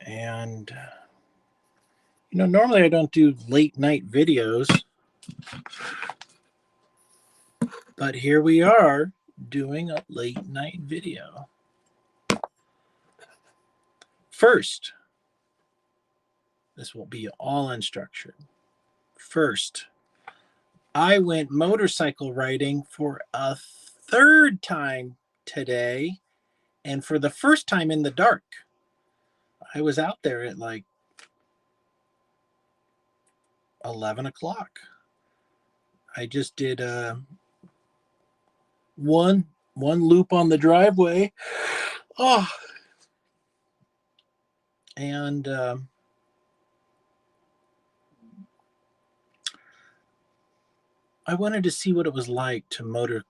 And, normally I don't do late night videos, but here we are doing a late night video. First, this will be all unstructured. First, I went motorcycle riding for a third time today, and for the first time in the dark. I was out there at like 11 o'clock. I just did one loop on the driveway. Oh, and I wanted to see what it was like to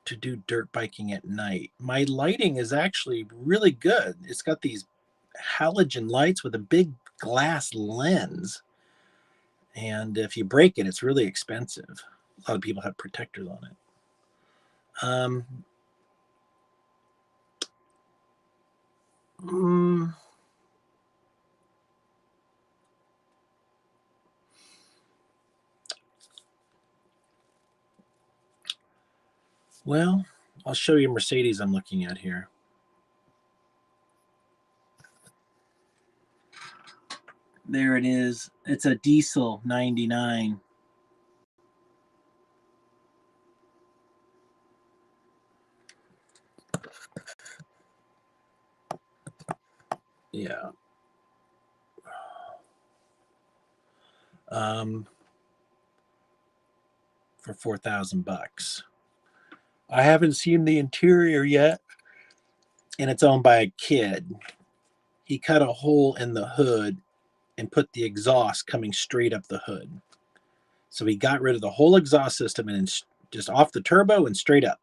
do dirt biking at night. My lighting is actually really good. It's got these halogen lights with a big glass lens. And if you break it, it's really expensive. A lot of people have protectors on it. Well, I'll show you Mercedes I'm looking at here. There it is. It's a diesel 99. Yeah. For $4,000. I haven't seen the interior yet, and it's owned by a kid. He cut a hole in the hood and put the exhaust coming straight up the hood. So he got rid of the whole exhaust system and just off the turbo and straight up.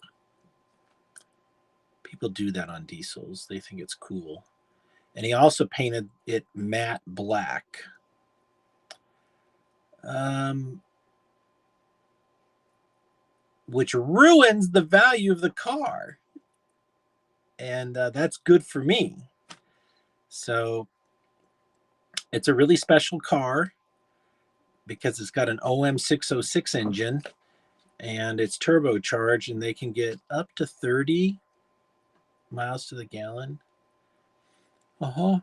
People do that on diesels. They think it's cool. And he also painted it matte black. Which ruins the value of the car. And that's good for me. So it's a really special car because it's got an OM606 engine and it's turbocharged, and they can get up to 30 miles to the gallon. The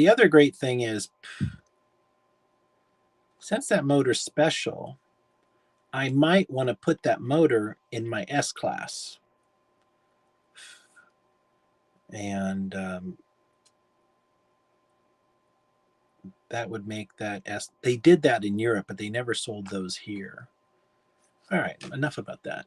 other great thing is, since that motor's special, I might want to put that motor in my S-Class. And that would make that S. They did that in Europe, but they never sold those here. All right, enough about that.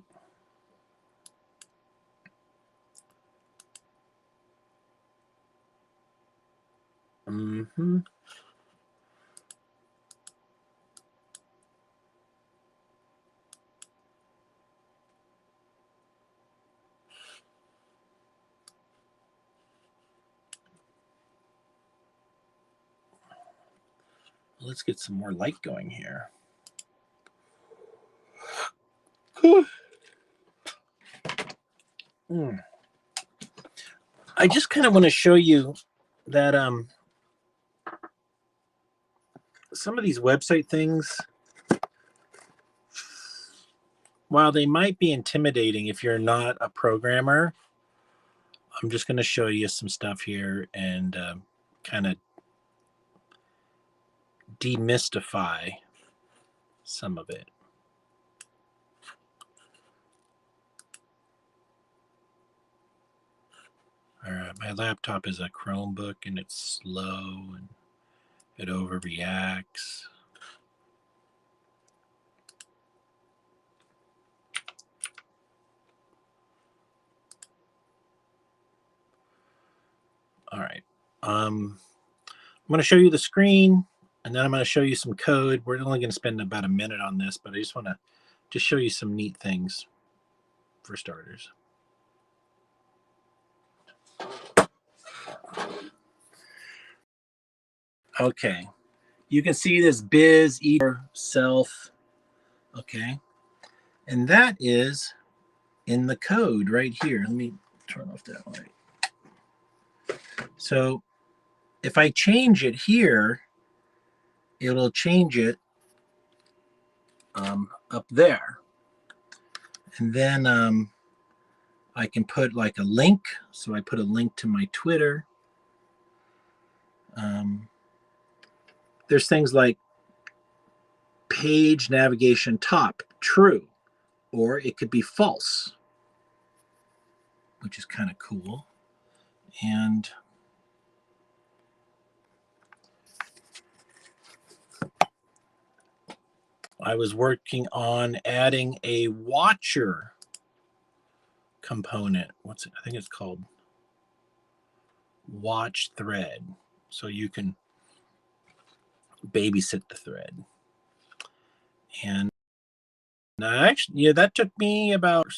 Let's get some more light going here. I just kind of want to show you that some of these website things, while they might be intimidating if you're not a programmer, I'm just going to show you some stuff here and kind of demystify some of it. All right, my laptop is a Chromebook and it's slow and it overreacts. All right. I'm going to show you the screen, and then I'm going to show you some code. We're only going to spend about a minute on this, but I just want to just show you some neat things for starters. Okay. You can see this biz self. Okay. And that is in the code right here. Let me turn off that light. So if I change it here, it'll change it up there. And then I can put like a link. So I put a link to my Twitter. There's things like page navigation top, true, or it could be false, which is kind of cool. And I was working on adding a watcher component. I think it's called watch thread. So you can babysit the thread. And actually, yeah, that took me about.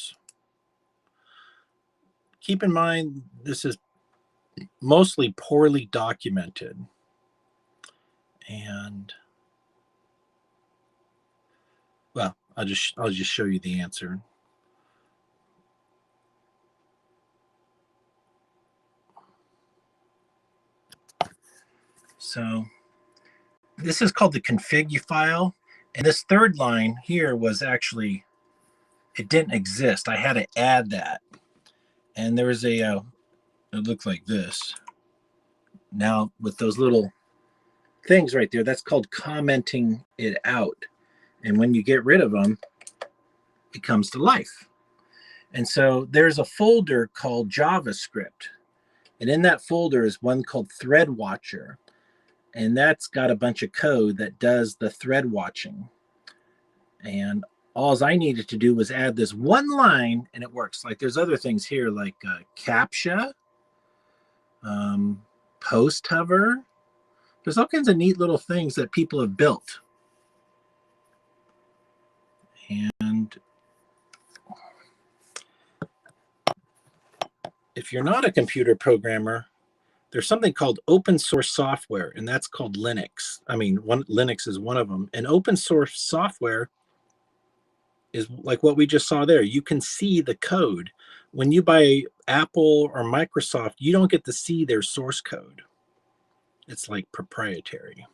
Keep in mind, this is mostly poorly documented. And well, I'll just show you the answer. So this is called the config file. And this third line here was actually, it didn't exist. I had to add that. And there was it looked like this. Now with those little things right there, that's called commenting it out. And when you get rid of them, it comes to life. And so there's a folder called JavaScript. And in that folder is one called Thread Watcher. And that's got a bunch of code that does the thread watching. And all I needed to do was add this one line and it works. Like there's other things here like CAPTCHA, post hover. There's all kinds of neat little things that people have built. And if you're not a computer programmer, there's something called open source software, and that's called Linux. I mean, Linux is one of them. And open source software is like what we just saw there. You can see the code. When you buy Apple or Microsoft, you don't get to see their source code. It's like proprietary.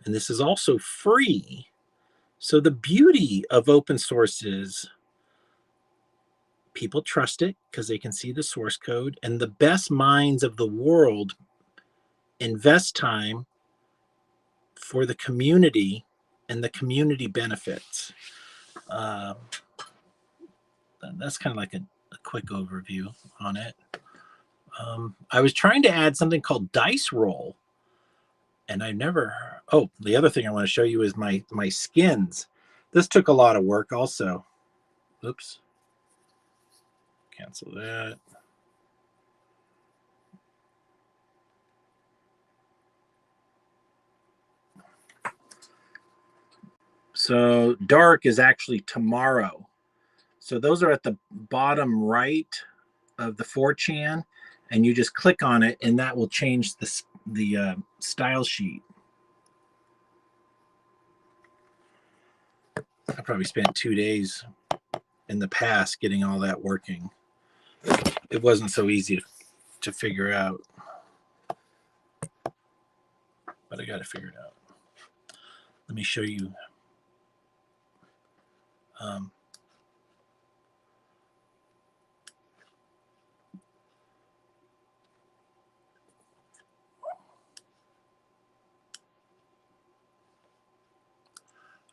And this is also free. So the beauty of open source is people trust it because they can see the source code, and the best minds of the world invest time for the community and the community benefits. That's kind of like a quick overview on it. I was trying to add something called dice roll, and I never. Oh, the other thing I want to show you is my skins. This took a lot of work also. Oops. Cancel that. So dark is actually tomorrow. So those are at the bottom right of the 4chan, and you just click on it, and that will change the style sheet. I probably spent 2 days in the past getting all that working. It wasn't so easy to figure out, but I got to figure it out. Let me show you.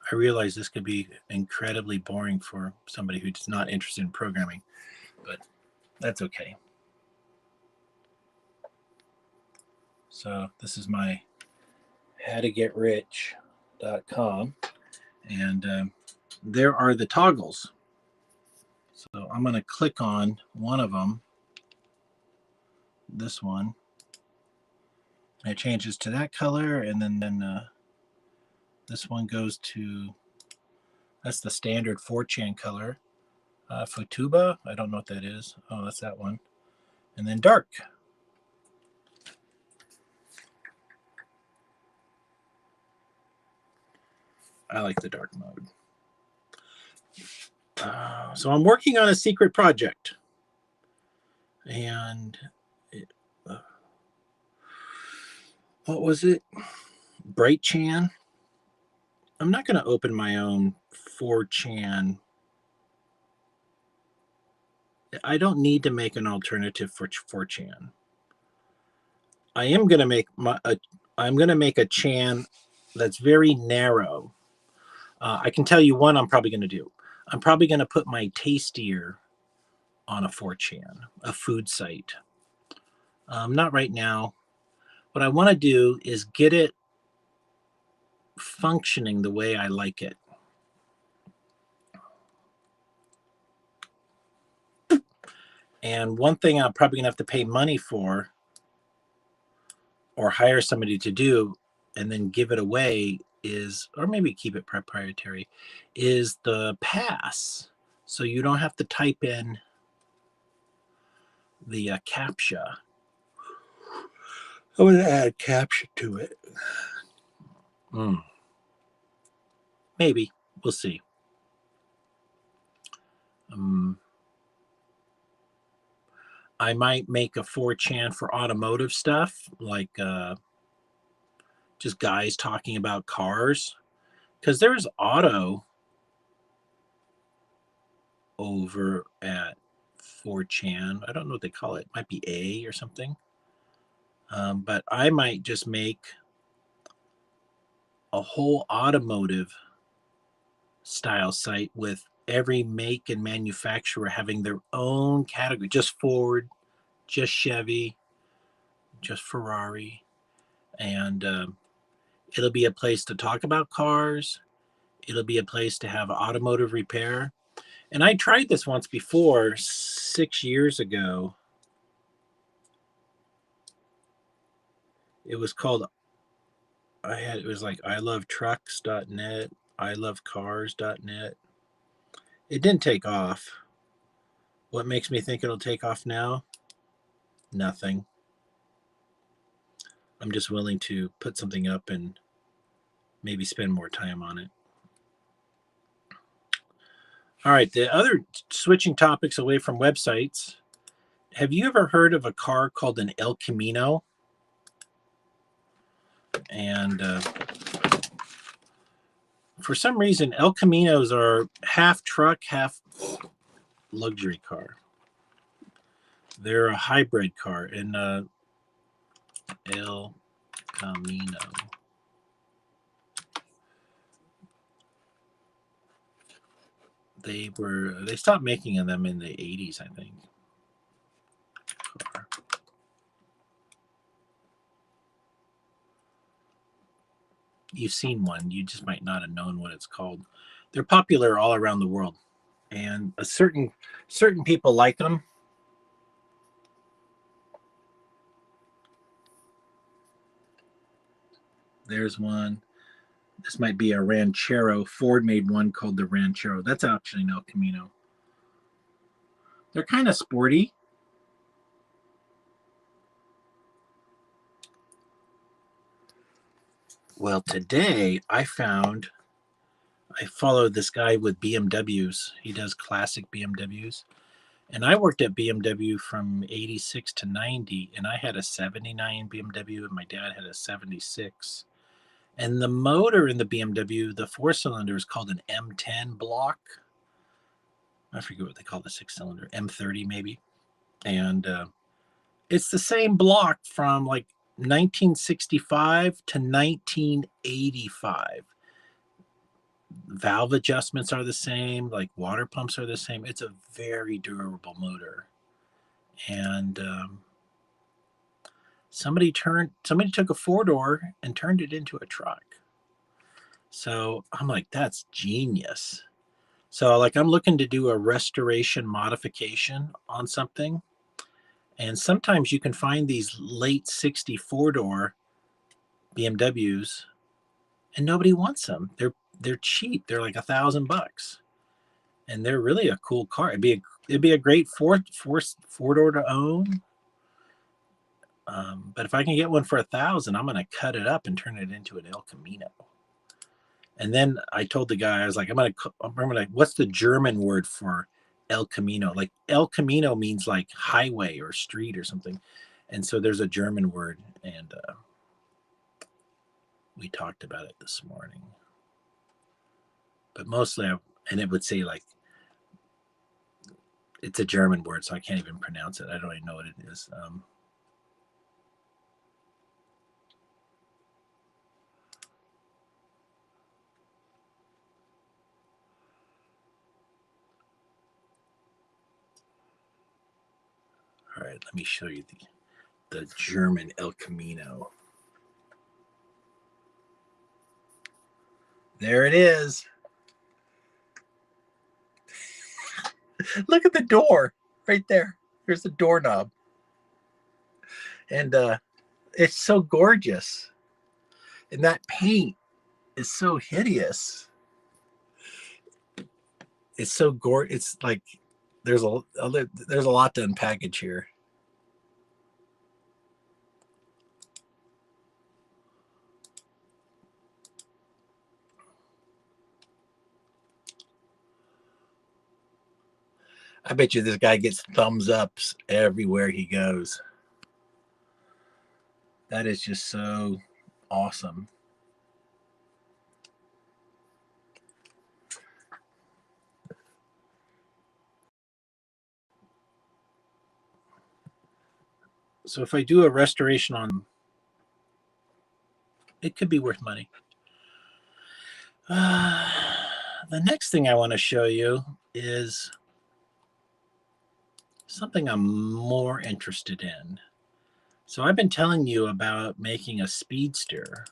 I realize this could be incredibly boring for somebody who's not interested in programming, but that's okay. So this is my howtogetrich.com, and there are the toggles. So I'm going to click on one of them, this one, and it changes to that color, and then this one goes to, that's the standard 4chan color. Futuba, I don't know what that is. Oh, that's that one. And then dark. I like the dark mode. So I'm working on a secret project. And what was it? Bright Chan. I'm not going to open my own 4chan. I don't need to make an alternative for 4chan. I am going to make I'm going to make a Chan that's very narrow. I can tell you one I'm probably going to do. I'm probably going to put my Tastier on a 4chan, a food site. Not right now. What I want to do is get it functioning the way I like it. And one thing I'm probably gonna have to pay money for or hire somebody to do and then give it away is, or maybe keep it proprietary, is the pass. So you don't have to type in the CAPTCHA. I'm gonna add CAPTCHA to it. Maybe, we'll see. I might make a 4chan for automotive stuff, like just guys talking about cars, because there's auto over at 4chan. I don't know what they call it. It might be A or something. But I might just make a whole automotive style site with every make and manufacturer having their own category. Just Ford, just Chevy, just Ferrari. And it'll be a place to talk about cars. It'll be a place to have automotive repair. And I tried this once before, 6 years ago. It was called, it was like ilovetrucks.net, ilovecars.net. It didn't take off. What makes me think it'll take off now? Nothing. I'm just willing to put something up and maybe spend more time on it. All right, the other, switching topics away from websites. Have you ever heard of a car called an El Camino? And for some reason, El Caminos are half truck, half luxury car. They're a hybrid car. And El Camino. They stopped making them in the 80s, I think. You've seen one, you just might not have known what it's called. They're popular all around the world, and certain people like them. There's one. This might be a Ranchero. Ford made one called the Ranchero. That's actually an El Camino. They're kind of sporty. Well, today I followed this guy with BMWs. He does classic BMWs. And I worked at BMW from 86 to 90, and I had a 79 BMW, and my dad had a 76. And the motor in the BMW, the 4-cylinder, is called an M10 block. I forget what they call the 6-cylinder, M30 maybe. And it's the same block from like 1965 to 1985. Valve adjustments are the same, like water pumps are the same. It's a very durable motor. And somebody took a 4-door and turned it into a truck. So I'm like, that's genius. So like I'm looking to do a restoration modification on something. And sometimes you can find these late 60 4-door BMWs and nobody wants them. They're cheap. They're like $1,000. And they're really a cool car. It'd be a great 4-door to own. But if I can get one for $1,000, I'm going to cut it up and turn it into an El Camino. And then I told the guy, I was like, what's the German word for El Camino? Like El Camino means like highway or street or something. And so there's a German word. And we talked about it this morning. But mostly, and it would say like, it's a German word, so I can't even pronounce it. I don't even know what it is. All right, let me show you the German El Camino. There it is. Look at the door right there. There's the doorknob. And it's so gorgeous. And that paint is so hideous. It's so gorgeous. It's like there's a lot to unpackage here. I bet you this guy gets thumbs ups everywhere he goes. That is just so awesome. So if I do a restoration on, it could be worth money. The next thing I want to show you is something I'm more interested in. So I've been telling you about making a speedster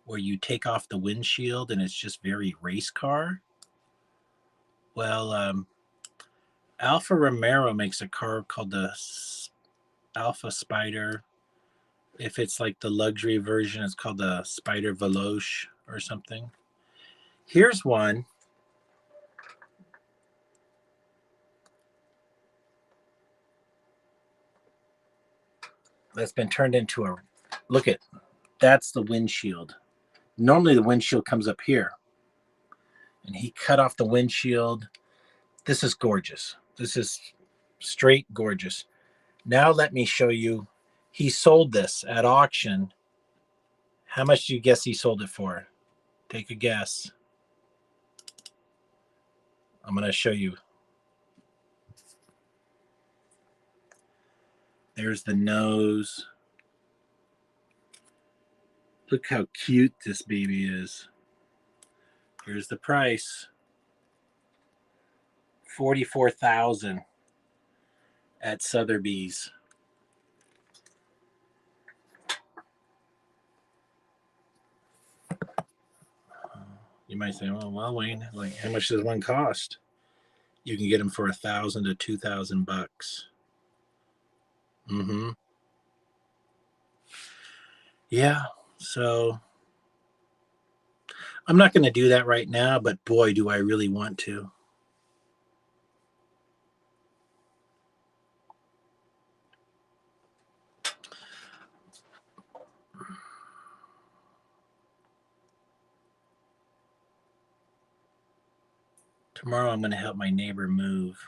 where you take off the windshield and it's just very race car. Well, Alfa Romero makes a car called the Alfa Spider. If it's like the luxury version, it's called the Spider Veloce or something. Here's one. That's been turned into a, look at, that's the windshield. Normally the windshield comes up here. And he cut off the windshield. This is gorgeous. This is straight gorgeous. Now let me show you. He sold this at auction. How much do you guess he sold it for? Take a guess. I'm going to show you. There's the nose. Look how cute this baby is. Here's the price. $44,000 at Sotheby's. You might say, well, Wayne, like, how much does one cost? You can get them for $1,000 to $2,000. Mm-hmm. Yeah. So I'm not going to do that right now, but boy, do I really want to. Tomorrow I'm going to help my neighbor move.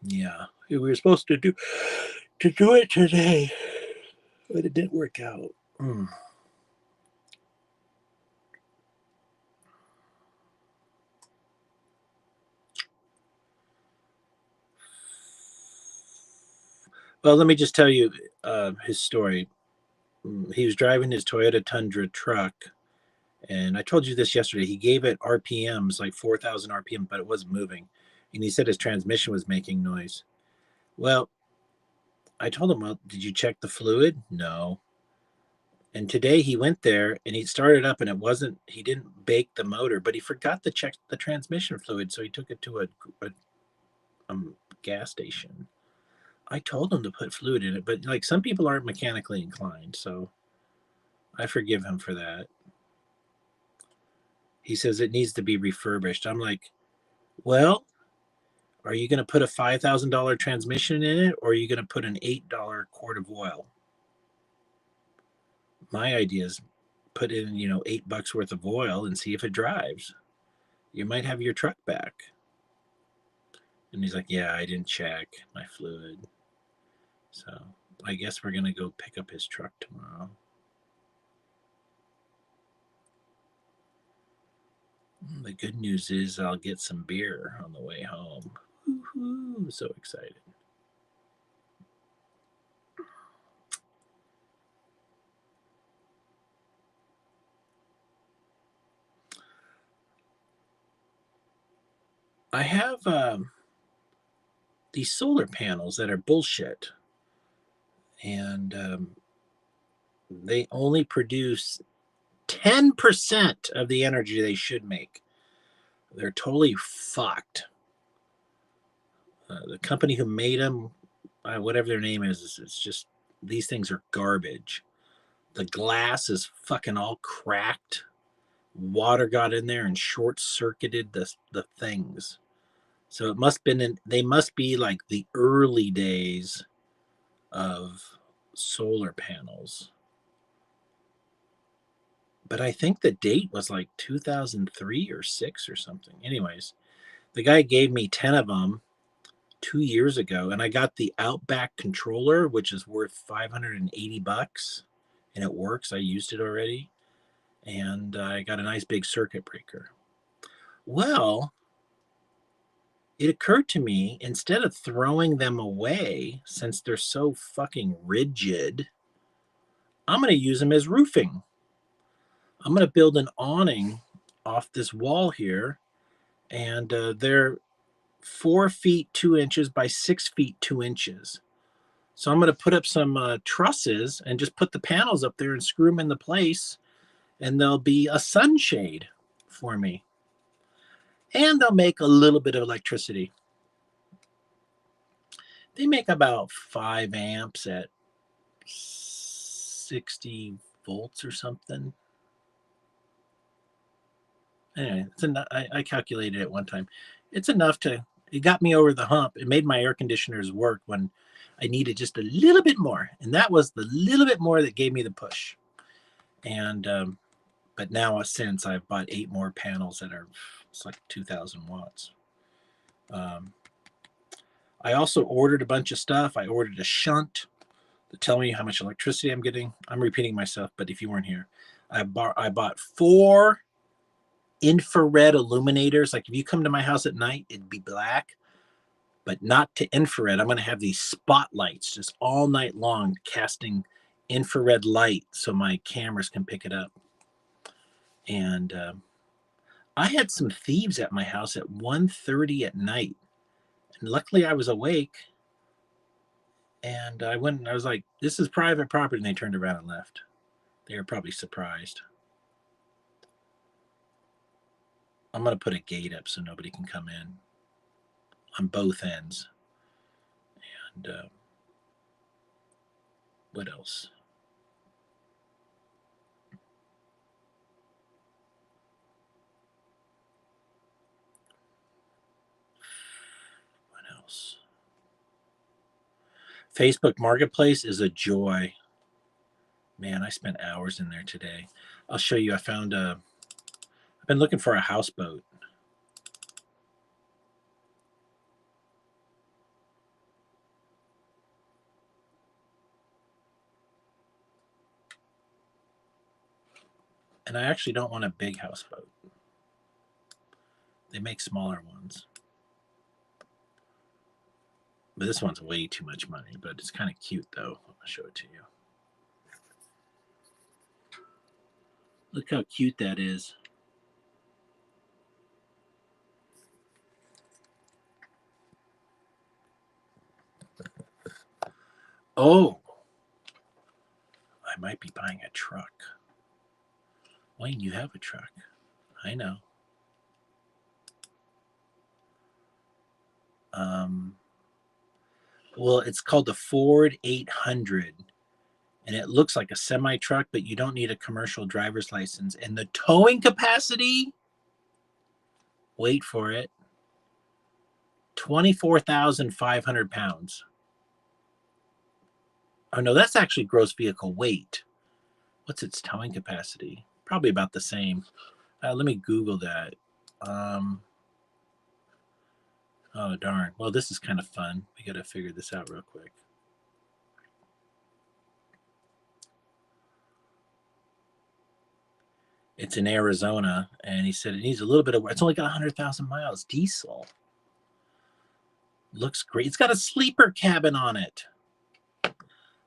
Yeah, we were supposed to do it today, but it didn't work out. Well, let me just tell you his story. He was driving his Toyota Tundra truck, and I told you this yesterday. He gave it RPMs, like 4,000 RPM, but it wasn't moving. And he said his transmission was making noise. Well, I told him, well, did you check the fluid? No. And today he went there and he started up and it wasn't, he didn't bake the motor, but he forgot to check the transmission fluid. So he took it to a gas station. I told him to put fluid in it, but like some people aren't mechanically inclined. So I forgive him for that. He says it needs to be refurbished. I'm like, well, Are you going to put a $5,000 transmission in it, or are you going to put an $8 quart of oil? My idea is put in, $8 worth of oil and see if it drives. You might have your truck back. And he's like, yeah, I didn't check my fluid. So I guess we're going to go pick up his truck tomorrow. The good news is I'll get some beer on the way home. Woo-hoo, I'm so excited. I have these solar panels that are bullshit. And they only produce 10% of the energy they should make. They're totally fucked. The company who made them, whatever their name is, it's just, these things are garbage. The glass is fucking all cracked. Water got in there and short-circuited the things. So they must be like the early days of solar panels. But I think the date was like 2003 or 6 or something. Anyways, the guy gave me 10 of them 2 years ago, and I got the Outback controller, which is worth $580, and it works. I used it already, and I got a nice big circuit breaker. Well, it occurred to me, instead of throwing them away, since they're so fucking rigid, I'm going to use them as roofing. I'm going to build an awning off this wall here, and they're 4 feet 2 inches by 6 feet 2 inches. So I'm going to put up some trusses and just put the panels up there and screw them into place, and there'll be a sunshade for me. And they'll make a little bit of electricity. They make about 5 amps at 60 volts or something. Anyway, I calculated it one time. It's enough it got me over the hump. It made my air conditioners work when I needed just a little bit more. And that was the little bit more that gave me the push. And, but now since I've bought 8 more panels it's like 2,000 watts. I also ordered a bunch of stuff. I ordered a shunt to tell me how much electricity I'm getting. I'm repeating myself, but if you weren't here, I bought 4 infrared illuminators. Like if you come to my house at night, it'd be black, but not to infrared. I'm going to have these spotlights just all night long casting infrared light so my cameras can pick it up. And I had some thieves at my house at 1:30 at night, and luckily I was awake, and I went and I was like, this is private property, and they turned around and left. They were probably surprised. I'm going to put a gate up so nobody can come in on both ends. And what else? What else? Facebook Marketplace is a joy. Man, I spent hours in there today. I'll show you. I've been looking for a houseboat. And I actually don't want a big houseboat. They make smaller ones. But this one's way too much money, but it's kind of cute though. I'll show it to you. Look how cute that is. Oh, I might be buying a truck. Wayne, you have a truck. I know. Well, it's called the Ford 800, and it looks like a semi truck, but you don't need a commercial driver's license. And the towing capacity, wait for it, 24,500 pounds. Oh no, that's actually gross vehicle weight. What's its towing capacity? Probably about the same. Let me Google that. Oh darn. Well, this is kind of fun. We got to figure this out real quick. It's in Arizona, and he said it needs a little bit of. It's only got 100,000 miles. Diesel. Looks great. It's got a sleeper cabin on it.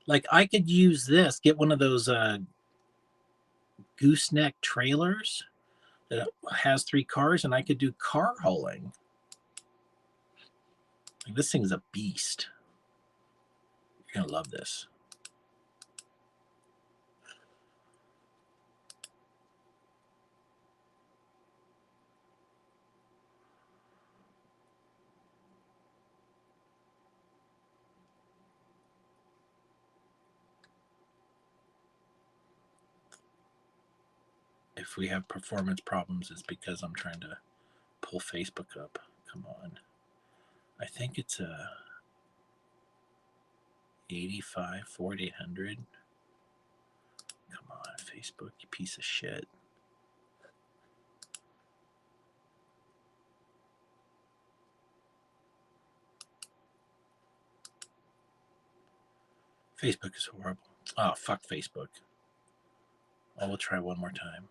Like I could use this. Get one of those gooseneck trailers that has 3 cars, and I could do car hauling. Like, this thing's a beast. You're gonna love this. If we have performance problems, it's because I'm trying to pull Facebook up. Come on. I think it's a 85 4800. Come on, Facebook, you piece of shit. Facebook is horrible. Oh, fuck Facebook. Oh, we'll try one more time.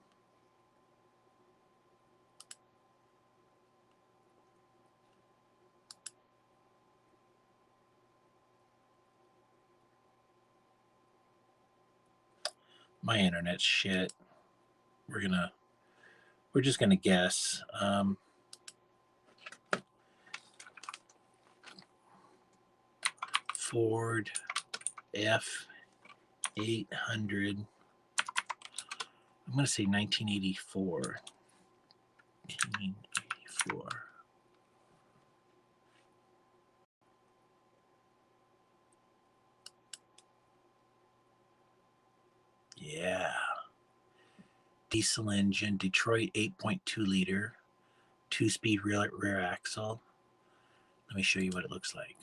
My internet's shit. We're just gonna guess. Ford F800. I'm gonna say 1984. 1984. Yeah. Diesel engine, Detroit 8.2 liter, 2-speed rear axle. Let me show you what it looks like.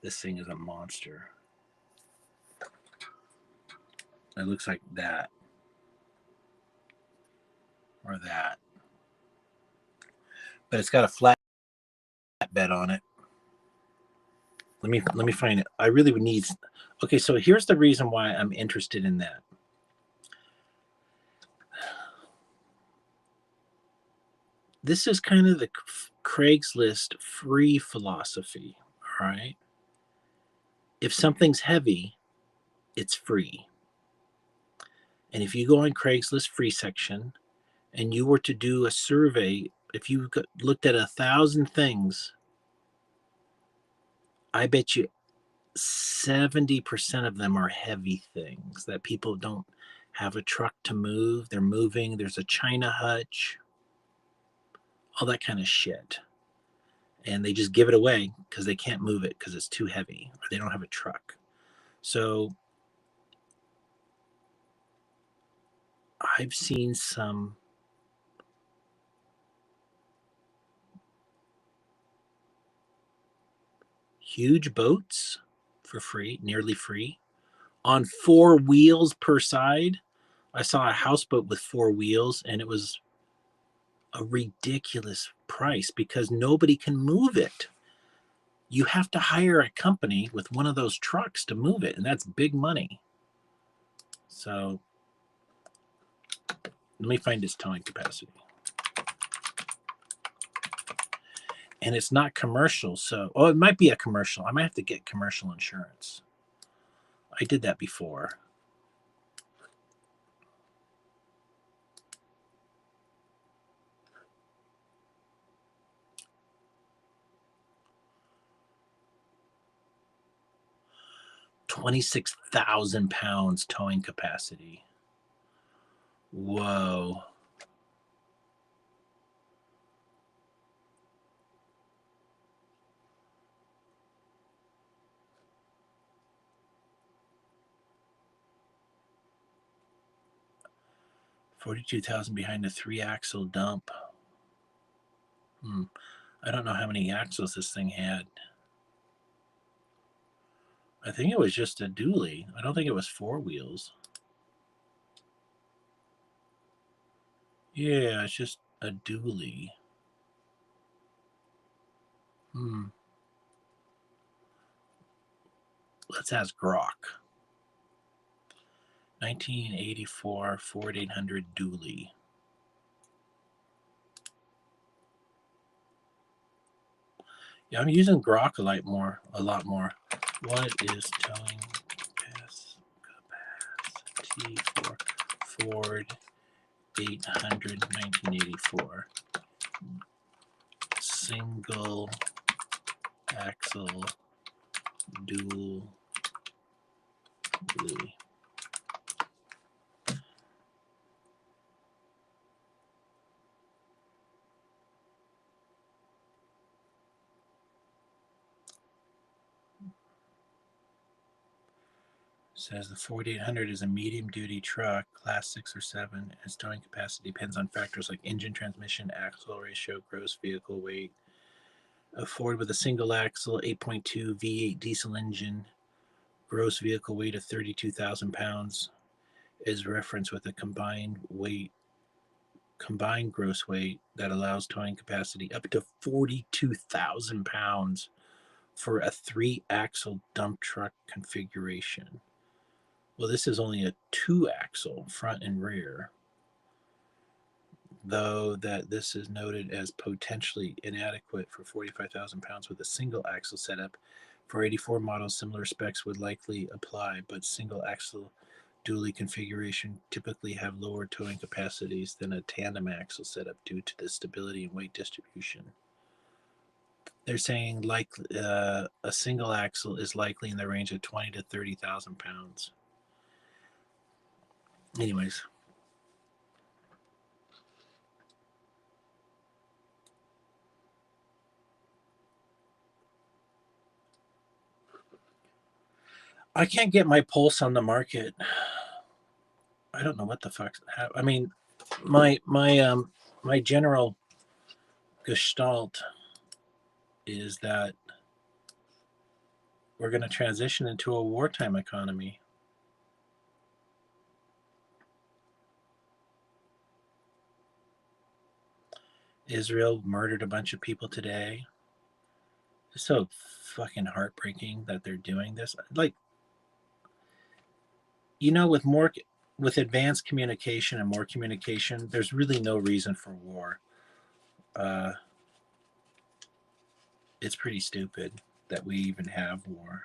This thing is a monster. It looks like that. Or that. But it's got a flat bed on it. Let me find it. I really would need. Okay, so here's the reason why I'm interested in that. This is kind of the Craigslist free philosophy, all right? If something's heavy, it's free. And if you go on Craigslist free section and you were to do a survey, if you looked at 1,000 things, I bet you 70% of them are heavy things that people don't have a truck to move. They're moving. There's a China hutch, all that kind of shit. And they just give it away because they can't move it because it's too heavy or they don't have a truck. So I've seen some huge boats for free, nearly free, on 4 wheels per side. I saw a houseboat with 4 wheels, and it was a ridiculous price because nobody can move it. You have to hire a company with one of those trucks to move it, and that's big money. So let me find its towing capacity. And it's not commercial, so it might be a commercial. I might have to get commercial insurance. I did that before. £26,000 towing capacity. Whoa. 42,000 behind a 3-axle dump. I don't know how many axles this thing had. I think it was just a dually. I don't think it was 4 wheels. Yeah, it's just a dually. Let's ask Grok. 1984 Ford 800 dually. Yeah, I'm using Grok a lot more. What is towing capacity for Ford 800 1984? Single axle dually. Says the Ford 800 is a medium-duty truck, class 6 or 7. Its towing capacity depends on factors like engine, transmission, axle ratio, gross vehicle weight. A Ford with a single axle, 8.2 V8 diesel engine, gross vehicle weight of 32,000 pounds, is referenced with a combined gross weight that allows towing capacity up to 42,000 pounds for a 3-axle dump truck configuration. Well, this is only a 2-axle front and rear, though that this is noted as potentially inadequate for 45,000 pounds with a single axle setup. For 84 models, similar specs would likely apply, but single axle dually configuration typically have lower towing capacities than a tandem axle setup due to the stability and weight distribution. They're saying like a single axle is likely in the range of 20 to 30,000 pounds. Anyways. I can't get my pulse on the market. I don't know what the fuck. I mean, my general gestalt is that we're going to transition into a wartime economy. Israel murdered a bunch of people today. It's so fucking heartbreaking that they're doing this. Like, you know, with advanced communication and more communication, there's really no reason for war. It's pretty stupid that we even have war.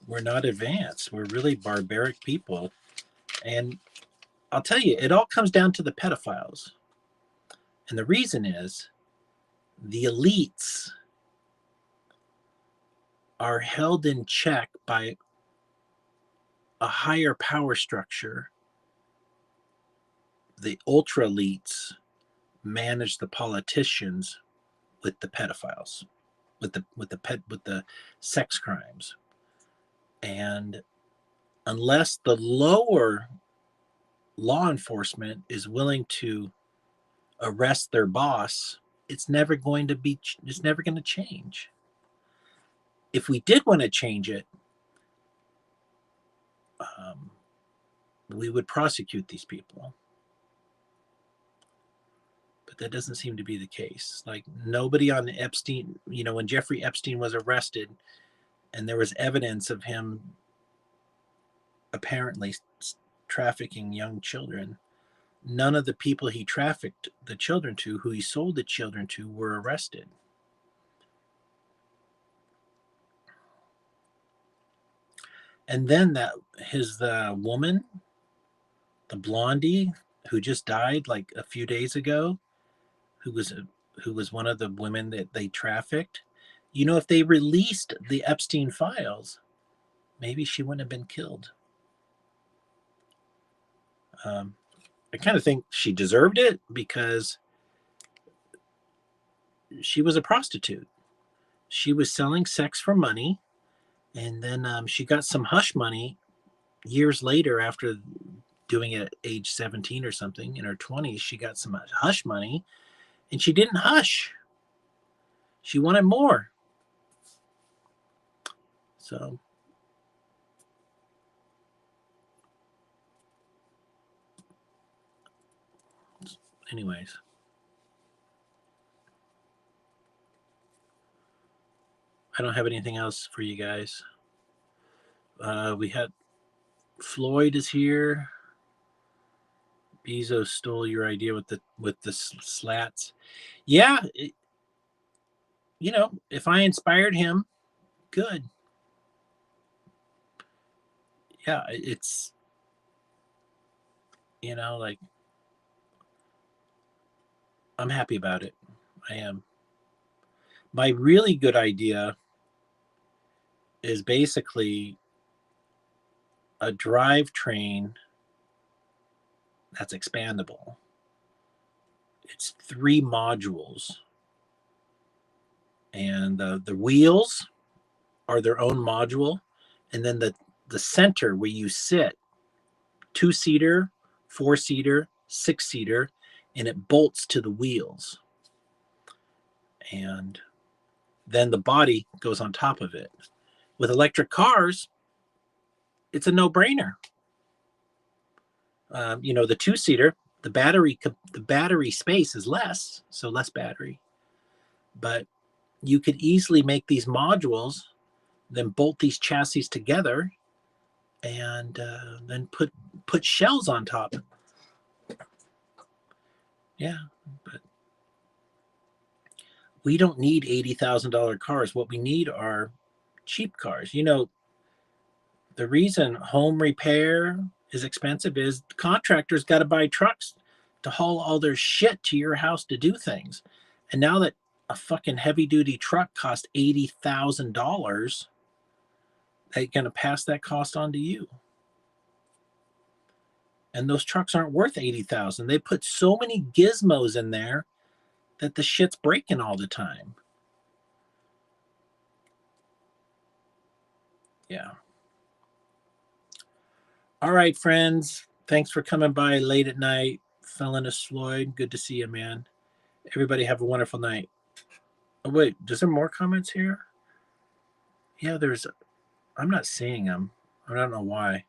We're not advanced. We're really barbaric people. And I'll tell you, it all comes down to the pedophiles. And the reason is the elites are held in check by a higher power structure. The ultra elites manage the politicians with the pedophiles, with the sex crimes. And unless the lower law enforcement is willing to arrest their boss, it's never going to change. If we did want to change it, we would prosecute these people. But that doesn't seem to be the case. Like, nobody on Epstein, you know, when Jeffrey Epstein was arrested and there was evidence of him apparently trafficking young children, none of the people he trafficked the children to, who he sold the children to, were arrested. And then the woman, the blondie who just died like a few days ago, who was one of the women that they trafficked, you know, if they released the Epstein files, maybe she wouldn't have been killed. I kind of think she deserved it because she was a prostitute. She was selling sex for money, and then she got some hush money years later after doing it at age 17 or something. In her 20s, she got some hush money, and she didn't hush. She wanted more. So anyways, I don't have anything else for you guys. We had Floyd is here. Bezos stole your idea with the slats. Yeah, if I inspired him, good. Yeah, it's like, I'm happy about it. I am. My really good idea is basically a drivetrain that's expandable. It's 3 modules, and the wheels are their own module, and then the center where you sit, 2-seater, 4-seater, 6-seater, and it bolts to the wheels, and then the body goes on top of it. With electric cars, it's a no-brainer. The 2-seater, the battery space is less, so less battery, but you could easily make these modules, then bolt these chassis together, and then put shells on top. Yeah, but we don't need $80,000 cars. What we need are cheap cars. The reason home repair is expensive is contractors got to buy trucks to haul all their shit to your house to do things. And now that a fucking heavy duty truck costs $80,000, they're going to pass that cost on to you. And those trucks aren't worth $80,000. They put so many gizmos in there that the shit's breaking all the time. Yeah. All right, friends. Thanks for coming by late at night. Felonious Floyd, good to see you, man. Everybody have a wonderful night. Oh, wait, is there more comments here? Yeah, I'm not seeing them. I don't know why.